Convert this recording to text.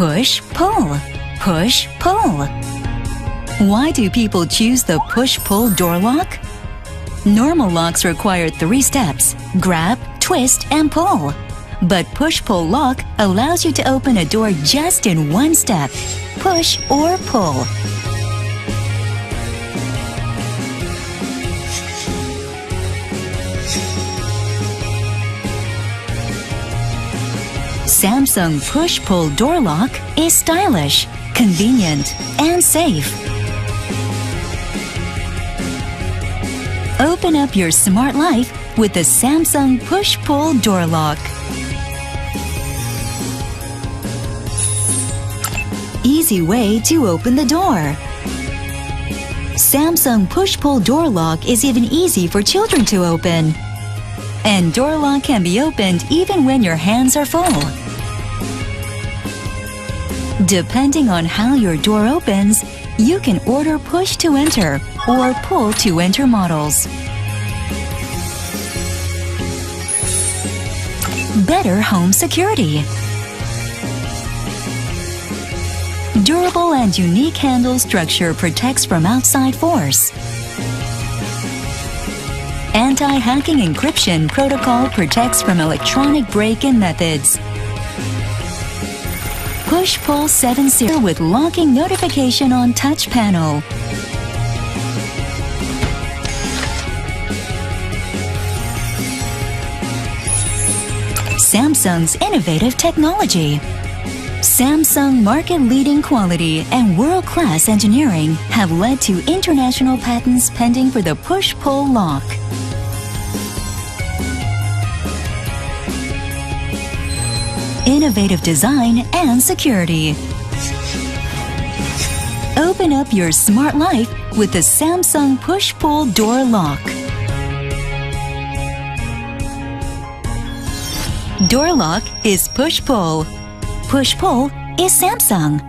Push-pull, push-pull. Why do people choose the push-pull door lock? Normal locks require 3 steps: grab, twist, and pull. But push-pull lock allows you to open a door just in 1 step: push or pull. Samsung push-pull door lock is stylish, convenient, and safe. Open up your smart life with the Samsung push-pull door lock. Easy way to open the door. Samsung push-pull door lock is even easy for children to open. And door lock can be opened even when your hands are full. Depending on how your door opens, you can order push to enter or pull to enter models. Better home security. Durable and unique handle structure protects from outside force. Anti-hacking encryption protocol protects from electronic break-in methods. Push-pull 70 with locking notification on touch panel. Samsung's innovative technology. Samsung market-leading quality and world-class engineering have led to international patents pending for the push-pull lock. Innovative design and security. Open up your smart life with the Samsung push-pull door lock. Door lock is push-pull. Push-pull is Samsung.